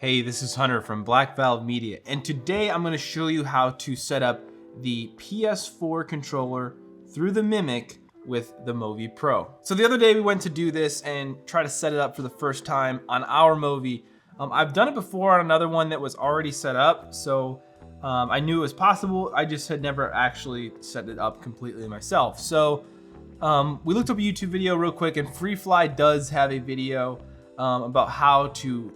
Hey, this is Hunter from Black Valve Media, and today I'm going to show you how to set up the PS4 controller through the MIMIC with the MOVI Pro. So the other day we went to do this and try to set it up for the first time on our MOVI. I've done it before on another one that was already set up, so I knew it was possible. I just had never actually set it up completely myself. So we looked up a YouTube video real quick, and Freefly does have a video about how to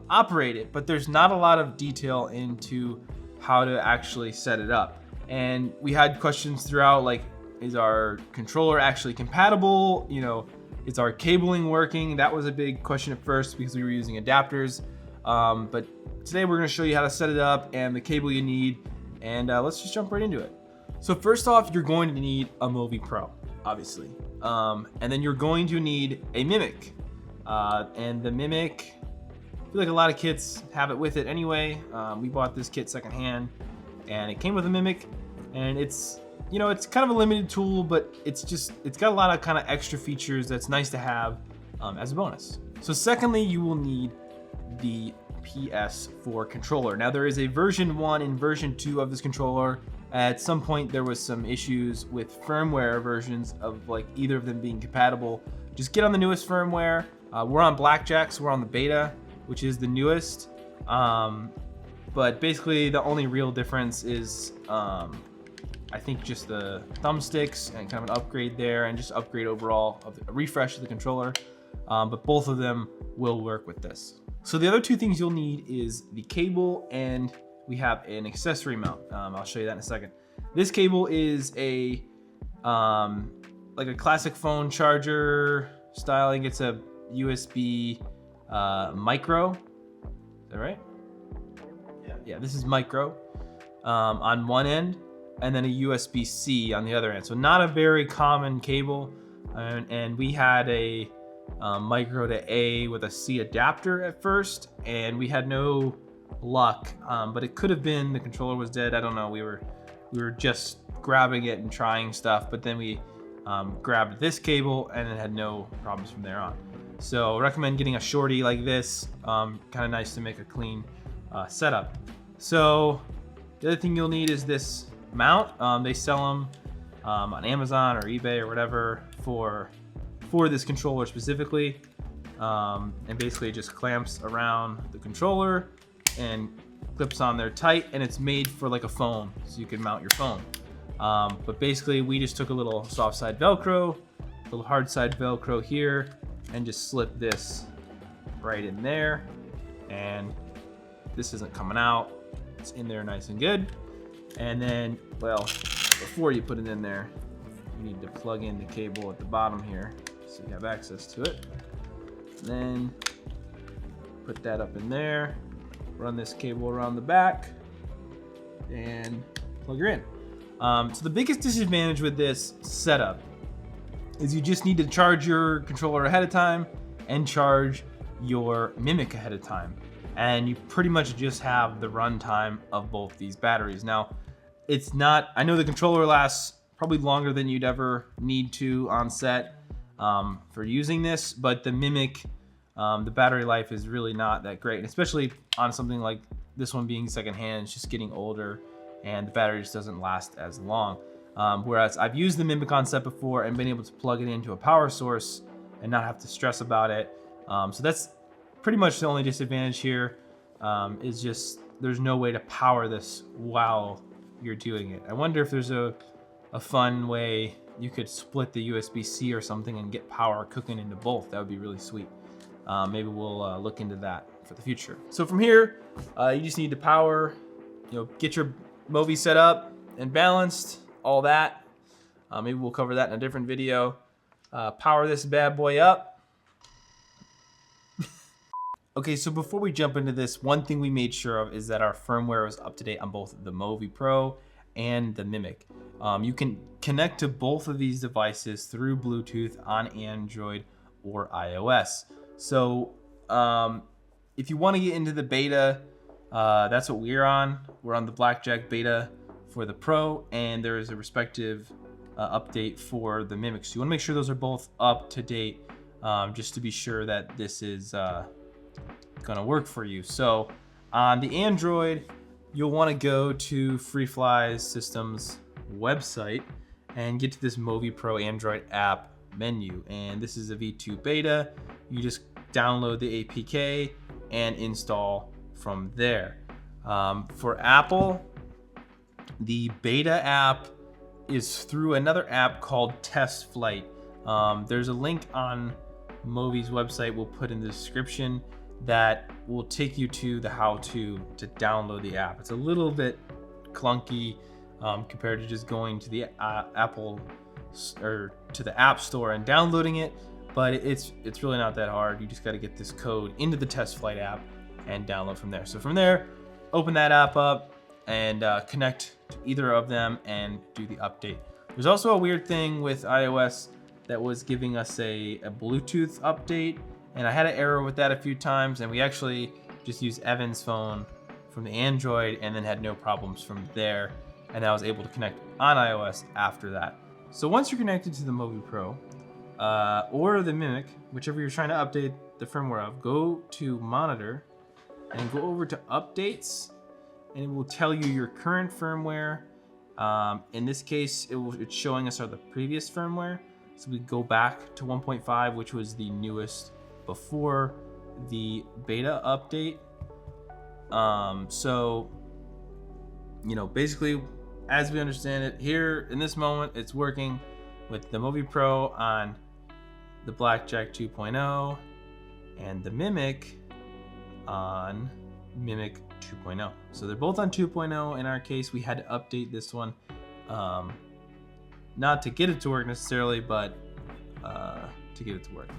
operate it, but there's not a lot of detail into how to actually set it up. And we had questions throughout, like, is our controller actually compatible? You know, is our cabling working? That was a big question at first because we were using adapters. But today we're going to show you how to set it up and the cable you need, and let's just jump right into it. So first off, you're going to need a MOVI Pro, obviously, and then you're going to need a MIMIC, and the MIMIC, I feel like a lot of kits have it with it anyway. We bought this kit secondhand, and it came with a MIMIC, and it's, you know, it's kind of a limited tool, but it's got a lot of kind of extra features that's nice to have as a bonus. So secondly, you will need the PS4 controller. Now there is a version 1 and version 2 of this controller. At some point there was some issues with firmware versions of like either of them being compatible. Just get on the newest firmware. We're on Blackjack, so we're on the beta, which is the newest. But basically the only real difference is I think just the thumbsticks and kind of an upgrade there, and just upgrade overall of a refresh of the controller. But both of them will work with this. So the other two things you'll need is the cable, and we have an accessory mount. I'll show you that in a second. This cable is a like a classic phone charger style. I think it's a USB micro. Is that right? Yeah, this is micro on one end, and then a USB-C on the other end. So not a very common cable, and we had a micro to A with a C adapter at first, and we had no luck, but it could have been the controller was dead. I don't know. We were just grabbing it and trying stuff, but then we grabbed this cable and it had no problems from there on. So recommend getting a shorty like this. Kind of nice to make a clean setup. So the other thing you'll need is this mount. They sell them on Amazon or eBay or whatever for this controller specifically, and basically it just clamps around the controller and clips on there tight, and it's made for like a phone, so you can mount your phone. But basically we just took a little soft side Velcro, a little hard side Velcro here, and just slip this right in there, and this isn't coming out. It's in there nice and good. And then, well, before you put it in there, you need to plug in the cable at the bottom here so you have access to it. And then put that up in there, run this cable around the back, and plug her in. So the biggest disadvantage with this setup is you just need to charge your controller ahead of time and charge your MIMIC ahead of time. And you pretty much just have the runtime of both these batteries. Now, it's not, I know the controller lasts probably longer than you'd ever need to on set for using this, but the MIMIC, the battery life is really not that great, and especially on something like this one being secondhand. It's just getting older and the battery just doesn't last as long. Whereas I've used the MIMIC on set before and been able to plug it into a power source and not have to stress about it. So that's pretty much the only disadvantage here, is just there's no way to power this while you're doing it. I wonder if there's a fun way you could split the USB-C or something and get power cooking into both. That would be really sweet. Maybe we'll look into that for the future. So from here, you just need to power, get your MOVI set up and balanced, all that. Maybe we'll cover that in a different video. Power this bad boy up. Okay, so before we jump into this, one thing we made sure of is that our firmware is up to date on both the MOVI Pro and the MIMIC. You can connect to both of these devices through Bluetooth on Android or iOS. So if you want to get into the beta, that's what we're on. We're on the Blackjack beta for the Pro, and there is a respective update for the MIMIC. So you want to make sure those are both up to date, just to be sure that this is gonna work for you. So on the Android, you'll want to go to Freefly Systems website and get to this MOVI PRO Android app menu. And this is a V2 beta. You just download the APK and install from there. For Apple, the beta app is through another app called Test Flight. There's a link on MOVI's website we'll put in the description that will take you to the how-to to download the app. It's a little bit clunky compared to just going to the Apple or to the App Store and downloading it, but it's really not that hard. You just got to get this code into the Test Flight app and download from there. So from there, open that app up and connect to either of them and do the update. There's also a weird thing with iOS that was giving us a Bluetooth update, and I had an error with that a few times, and we actually just used Evan's phone from the Android and then had no problems from there, and I was able to connect on iOS after that. So once you're connected to the MOVI Pro or the Mimic, whichever you're trying to update the firmware of, go to Monitor and go over to Updates, and it will tell you your current firmware. In this case, it's showing us the previous firmware. So we go back to 1.5, which was the newest before the beta update. So, basically, as we understand it, here in this moment, it's working with the MOVI Pro on the Blackjack 2.0 and the Mimic on Mimic 2.0. So they're both on 2.0. In our case, we had to update this one. Not to get it to work necessarily, but to get it to work.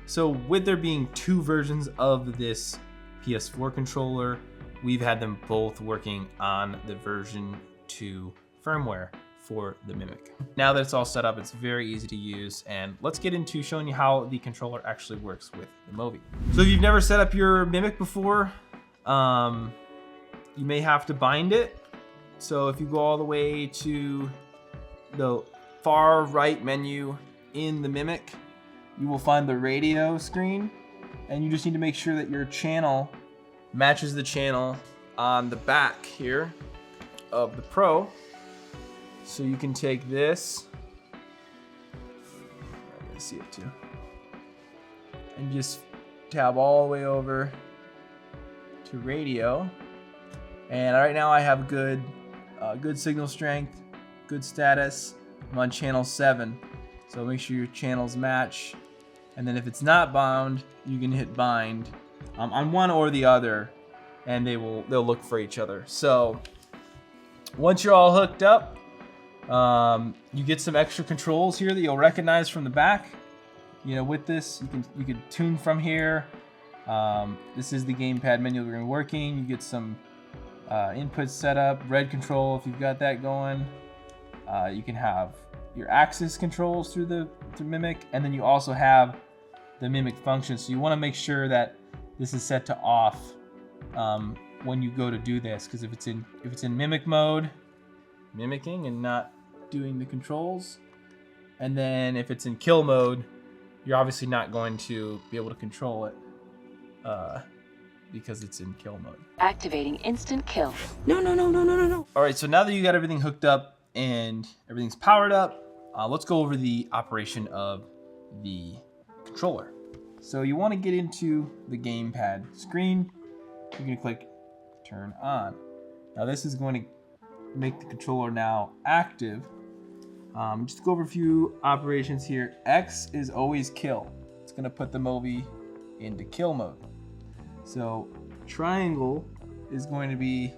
So with there being two versions of this PS4 controller, we've had them both working on the version 2 firmware for the Mimic. Now that it's all set up, it's very easy to use, and let's get into showing you how the controller actually works with the MOVI. So if you've never set up your Mimic before, you may have to bind it. So if you go all the way to the far right menu in the Mimic, you will find the radio screen, and you just need to make sure that your channel matches the channel on the back here of the Pro. So you can take this, I can see it too, and just tab all the way over to radio. And right now I have good signal strength, good status. I'm on channel 7, so make sure your channels match. And then if it's not bound, you can hit bind on one or the other, and they'll look for each other. So once you're all hooked up, you get some extra controls here that you'll recognize from the back. With this, you can tune from here. This is the gamepad menu that we're gonna be working. You get some input setup, red control if you've got that going. You can have your axis controls through Mimic, and then you also have the Mimic function. So you want to make sure that this is set to off when you go to do this, because if it's in Mimic mode, mimicking and not doing the controls, and then if it's in kill mode, you're obviously not going to be able to control it because it's in kill mode. Activating instant kill. No. All right, so now that you got everything hooked up and everything's powered up, let's go over the operation of the controller. So you want to get into the gamepad screen. You're going to click turn on. Now this is going to make the controller now active. Just to go over a few operations here. X is always kill. It's going to put the MOVI into kill mode. So triangle is going to be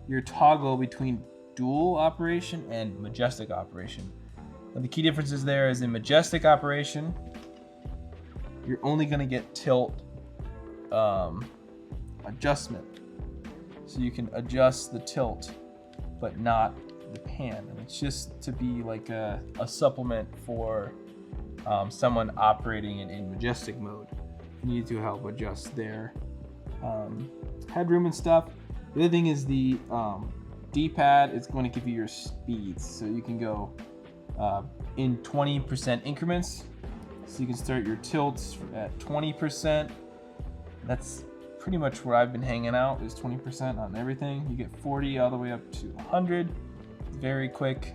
your toggle between dual operation and majestic operation. Now the key differences there is in majestic operation, you're only going to get tilt adjustment. So you can adjust the tilt, but not the pan. And it's just to be like a supplement for someone operating in majestic mode. You need to help adjust their headroom and stuff. The other thing is the D-pad is going to give you your speeds. So you can go in 20% increments. So you can start your tilts at 20%. That's pretty much where I've been hanging out is 20% on everything. You get 40 all the way up to 100. Very quick.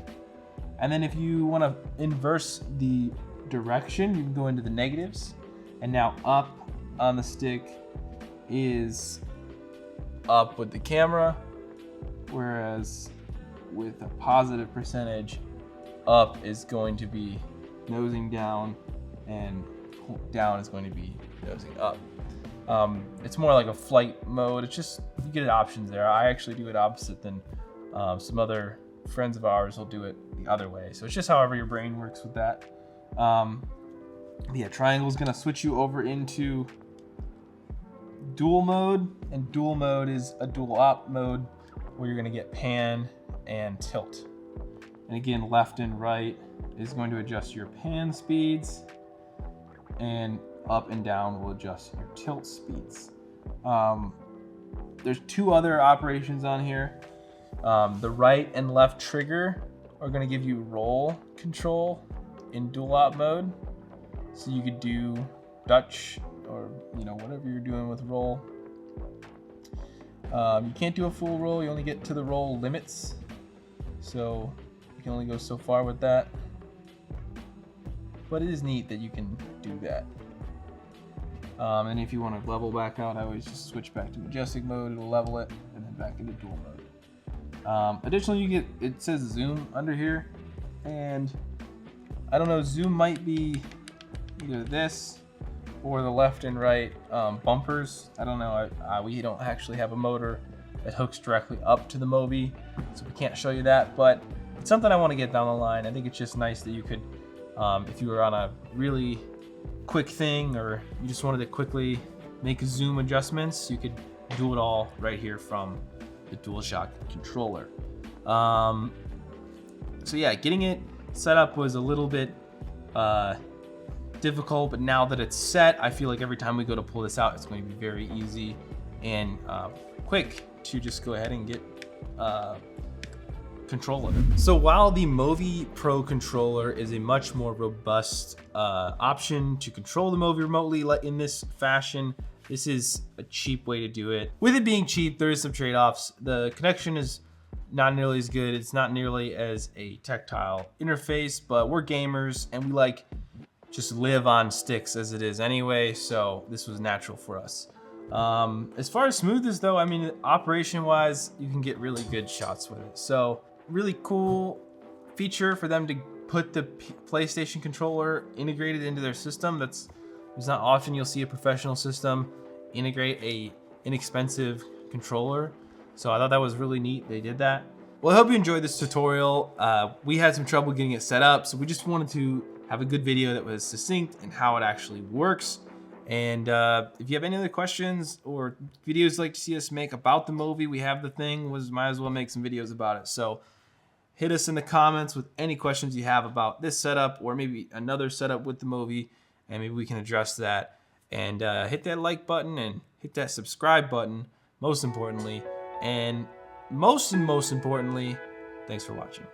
And then if you want to inverse the direction, you can go into the negatives. And now up on the stick is up with the camera, whereas with a positive percentage, up is going to be nosing down and down is going to be nosing up. It's more like a flight mode. It's just, you get options there. I actually do it opposite than some other friends of ours will do it the other way. So it's just however your brain works with that. Yeah, triangle is gonna switch you over into dual mode, and dual mode is a dual op mode where you're gonna get pan and tilt. And again, left and right is going to adjust your pan speeds, and up and down will adjust your tilt speeds. There's two other operations on here. The right and left trigger are gonna give you roll control in dual op mode. So you could do Dutch or whatever you're doing with roll. You can't do a full roll, you only get to the roll limits. So you can only go so far with that. But it is neat that you can do that. And if you want to level back out, I always just switch back to majestic mode, it'll level it, and then back into dual mode. Additionally, you get, it says zoom under here, and I don't know, zoom might be either this or the left and right bumpers. I don't know, we don't actually have a motor that hooks directly up to the MOVI, so we can't show you that, but it's something I want to get down the line. I think it's just nice that you could, if you were on a really quick thing or you just wanted to quickly make zoom adjustments, you could do it all right here from the DualShock controller. So yeah, getting it set up was a little bit difficult, but now that it's set, I feel like every time we go to pull this out, it's going to be very easy and quick to just go ahead and get control of it. So while the MOVI Pro controller is a much more robust option to control the MOVI remotely in this fashion, this is a cheap way to do it. With it being cheap, there is some trade-offs. The connection is not nearly as good. It's not nearly as a tactile interface, but we're gamers and we like just live on sticks as it is anyway, so this was natural for us. As far as smoothness though, I mean, operation-wise, you can get really good shots with it. So really cool feature for them to put the PlayStation controller integrated into their system. It's not often you'll see a professional system integrate a inexpensive controller. So I thought that was really neat they did that. Well, I hope you enjoyed this tutorial. We had some trouble getting it set up, so we just wanted to have a good video that was succinct and how it actually works. And if you have any other questions or videos you'd like to see us make about the MOVI, we have the thing, might as well make some videos about it. So hit us in the comments with any questions you have about this setup or maybe another setup with the MOVI, and maybe we can address that. And hit that like button and hit that subscribe button, most importantly. And most importantly, thanks for watching.